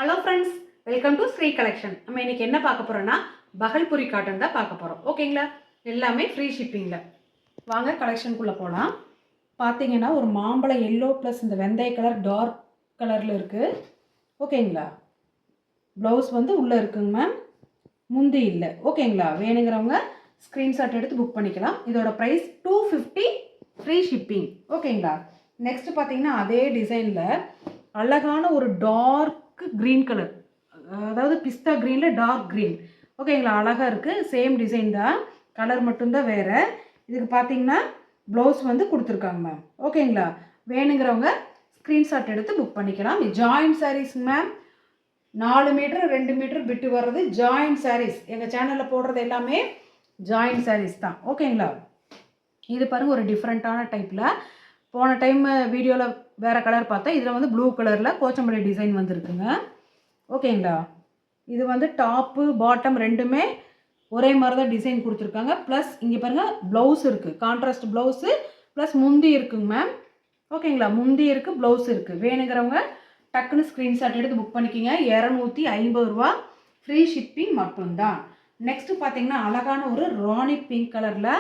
Hello friends, welcome to Sri collection. நம்ம இன்னைக்கு என்ன பார்க்க போறோம்னா பகல்புரி காட்டன் தான் பார்க்க போறோம். ஓகேங்களா? எல்லாமே ஃப்ரீ ஷிப்பிங்ல. வாங்க கலெக்ஷனுக்குள்ள போகலாம். பார்த்தீங்கன்னா ஒரு மாம்பழ எல்லோ ப்ளஸ் இந்த வெந்தய கலர் டார்க் கலரில் இருக்குது. ஓகேங்களா? ப்ளவுஸ் வந்து உள்ளே இருக்குங்க மேம், முந்தி இல்லை. ஓகேங்களா? வேணுங்கிறவங்க ஸ்க்ரீன்ஷாட் எடுத்து புக் பண்ணிக்கலாம். இதோட ப்ரைஸ் 250 ஃப்ரீ ஷிப்பிங். ஓகேங்களா? நெக்ஸ்ட் பார்த்தீங்கன்னா அதே டிசைனில் அழகான ஒரு டார்க் க்ரீன் கலர், அதாவது பிஸ்தா க்ரீனில் டார்க் க்ரீன். ஓகேங்களா? அழகாக இருக்குது. சேம் டிசைன் தான், கலர் மட்டும்தான் வேறு. இதுக்கு பார்த்தீங்கன்னா ப்ளவுஸ் வந்து கொடுத்துருக்காங்க மேம். ஓகேங்களா? வேணுங்கிறவங்க ஸ்க்ரீன்ஷாட் எடுத்து புக் பண்ணிக்கலாம். Joint sarees ma'am. 4 metre 2 metre விட்டு வர்றது ஜாயின்ட் சாரீஸ். எங்கள் சேனலில் போடுறது எல்லாமே ஜாயின்ட் சாரீஸ் தான். ஓகேங்களா? இது பாருங்கள் ஒரு டிஃப்ரெண்ட்டான டைப்பில். போன டைம் வீடியோவில் வேறு கலர் பார்த்தா இதில் வந்து ப்ளூ கலரில் கோச்சம்பள்ளி டிசைன் வந்துருக்குங்க. ஓகேங்களா? இது வந்து டாப்பு பாட்டம் ரெண்டுமே ஒரே மாதிரி தான் டிசைன் கொடுத்துருக்காங்க. ப்ளஸ் இங்கே பாருங்கள் ப்ளவுஸ் இருக்குது, கான்ட்ராஸ்ட் ப்ளவுஸு ப்ளஸ் முந்தி இருக்குங்க மேம். ஓகேங்களா? முந்தி இருக்குது, ப்ளவுஸ் இருக்குது. வேணுங்கிறவங்க டக்குன்னு ஸ்க்ரீன்ஷாட் எடுத்து புக் பண்ணிக்கிங்க. 250 ரூபா ஃப்ரீ ஷிப்பிங் மட்டும்தான். நெக்ஸ்ட்டு பார்த்தீங்கன்னா அழகான ஒரு ராணி பிங்க் கலரில்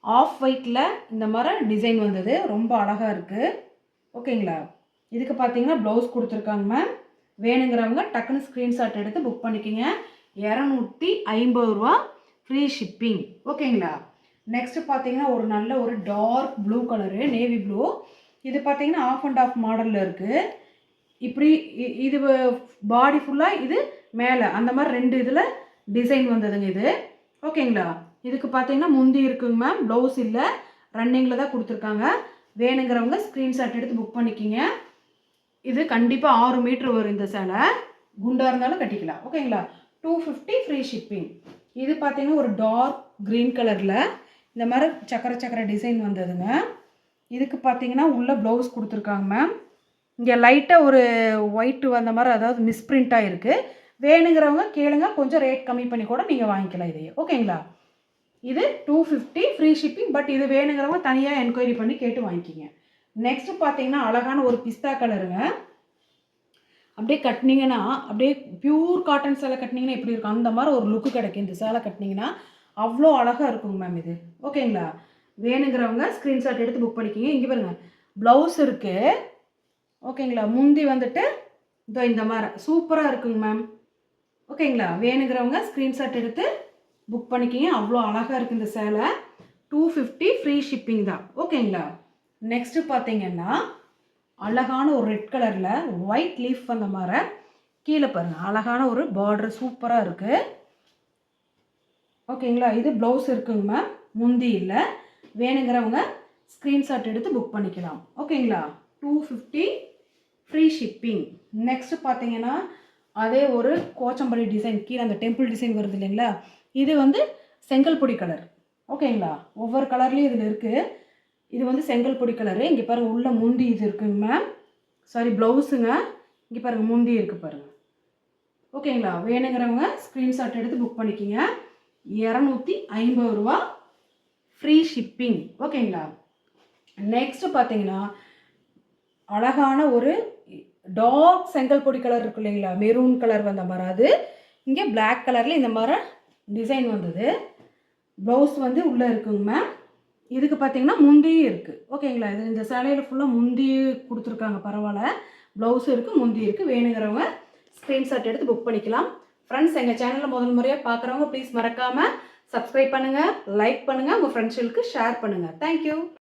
ஆஃப் ஒயிட்டில் இந்த மாதிரி டிசைன் வந்தது, ரொம்ப அழகாக இருக்குது. ஓகேங்களா? இதுக்கு பார்த்தீங்கன்னா ப்ளவுஸ் கொடுத்துருக்காங்க மேம். வேணுங்கிறவங்க டக்குன்னு ஸ்க்ரீன்ஷாட் எடுத்து புக் பண்ணிக்கிங்க. 250 ரூபா ஃப்ரீ ஷிப்பிங். ஓகேங்களா? நெக்ஸ்ட்டு பார்த்தீங்கன்னா ஒரு நல்ல ஒரு dark blue colour, navy blue. இது பார்த்தீங்கன்னா ஆஃப் அண்ட் ஆஃப் மாடலில் இருக்குது. இப்படி இது பாடி ஃபுல்லாக, இது மேலே அந்த மாதிரி 2 இதில் டிசைன் வந்ததுங்க இது. ஓகேங்களா? இதுக்கு பார்த்தீங்கன்னா முந்தி இருக்குங்க மேம், ப்ளவுஸ் இல்லை, ரன்னிங்கில் தான் கொடுத்துருக்காங்க. வேணுங்கிறவங்க ஸ்க்ரீன்ஷாட் எடுத்து புக் பண்ணிக்கிங்க. இது கண்டிப்பாக 6 மீட்ரு வரும். இந்த சேலை குண்டாக இருந்தாலும் கட்டிக்கலாம். ஓகேங்களா? 250 ஃப்ரீ ஷிப்பிங். இது பார்த்தீங்கன்னா ஒரு டார்க் க்ரீன் கலரில் இந்த மாதிரி சக்கர டிசைன் வந்ததுங்க. இதுக்கு பார்த்தீங்கன்னா உள்ள ப்ளவுஸ் கொடுத்துருக்காங்க மேம். இங்கே லைட்டாக ஒரு ஒயிட்டு வந்த மாதிரி, அதாவது மிஸ்பிரிண்ட்டாக இருக்குது. வேணுங்கிறவங்க கேளுங்க, கொஞ்சம் ரேட் கம்மி பண்ணி கூட நீங்கள் வாங்கிக்கலாம் இதையே. ஓகேங்களா? இது 250 ஃப்ரீ ஷிப்பிங். பட் இது வேணுங்கிறவங்க தனியாக என்கொயரி பண்ணி கேட்டு வாங்கிக்கிங்க. நெக்ஸ்ட்டு பார்த்தீங்கன்னா அழகான ஒரு பிஸ்தா கலருங்க. அப்படியே கட்டினீங்கன்னா அப்படியே பியூர் காட்டன் சேலை கட்டினீங்கன்னா எப்படி இருக்கும், அந்த மாதிரி ஒரு லுக்கு கிடைக்கும். இந்த சேலை கட்டினீங்கன்னா அவ்வளோ அழகாக இருக்குங்க மேம் இது. ஓகேங்களா? வேணுங்கிறவங்க ஸ்க்ரீன்ஷாட் எடுத்து புக் பண்ணிக்கிங்க. இங்கே பாருங்கள் ப்ளவுஸ் இருக்குது. ஓகேங்களா? முந்தி வந்துட்டு இதோ இந்த மாதிரி சூப்பராக இருக்குங்க மேம். ஓகேங்களா? வேணுங்கிறவங்க ஸ்க்ரீன்ஷாட் எடுத்து புக் பண்ணிக்கிங்க. அவ்வளோ அழகாக இருக்குது இந்த சேலை. 250 ஃப்ரீ ஷிப்பிங் தான். ஓகேங்களா? நெக்ஸ்ட்டு பார்த்தீங்கன்னா அழகான ஒரு ரெட் கலரில் ஒயிட் லீஃப் வந்த மாதிரி கீழே பாருங்கள் அழகான ஒரு பார்டர் சூப்பராக இருக்குது. ஓகேங்களா? இது ப்ளவுஸ் இருக்குங்க மேம், முந்தி இல்லை. வேணுங்கிறவங்க ஸ்க்ரீன்ஷாட் எடுத்து புக் பண்ணிக்கலாம். ஓகேங்களா? 250 ஃப்ரீ ஷிப்பிங். நெக்ஸ்ட்டு பார்த்தீங்கன்னா அதே ஒரு கோச்சம்பள்ளி டிசைன், கீழே அந்த டெம்பிள் டிசைன் வருது இல்லைங்களா, இது வந்து செங்கல் பொடி கலர். ஓகேங்களா? ஒவ்வொரு கலர்லேயும் இதில் இருக்குது. இது வந்து செங்கல் பொடி கலரு. இங்கே பாருங்கள் உள்ள முந்தி இது இருக்குங்க மேம். சாரி, ப்ளவுஸுங்க. இங்கே பாருங்கள் முந்தி இருக்குது பாருங்கள். ஓகேங்களா? வேணுங்கிறவங்க ஸ்க்ரீன்ஷாட் எடுத்து புக் பண்ணிக்கிங்க. 250 ரூபா ஃப்ரீ ஷிப்பிங். ஓகேங்களா? நெக்ஸ்ட்டு பார்த்தீங்கன்னா அழகான ஒரு டார்க் செங்கல் பொடி கலர் இருக்கு இல்லைங்களா, மெரூன் கலர் வந்த மாதிரி, அது இங்கே பிளாக் கலரில் இந்த மாதிரி டிசைன் வந்தது. ப்ளவுஸ் வந்து உள்ளே இருக்குங்க மேம். இதுக்கு பார்த்தீங்கன்னா முந்தியும் இருக்குது. ஓகேங்களா? இது இந்த சேலையில் ஃபுல்லாக முந்தி கொடுத்துருக்காங்க, பரவாயில்ல. ப்ளவுஸும் இருக்குது, முந்தி இருக்குது. வேணுங்கிறவங்க ஸ்க்ரீன்ஷாட் எடுத்து புக் பண்ணிக்கலாம். ஃப்ரெண்ட்ஸ், எங்கள் சேனலில் முதல் முறையாக பார்க்குறவங்க ப்ளீஸ் மறக்காமல் சப்ஸ்கிரைப் பண்ணுங்கள், லைக் பண்ணுங்கள், உங்கள் ஃப்ரெண்ட்ஸுகளுக்கு ஷேர் பண்ணுங்கள். தேங்க்யூ.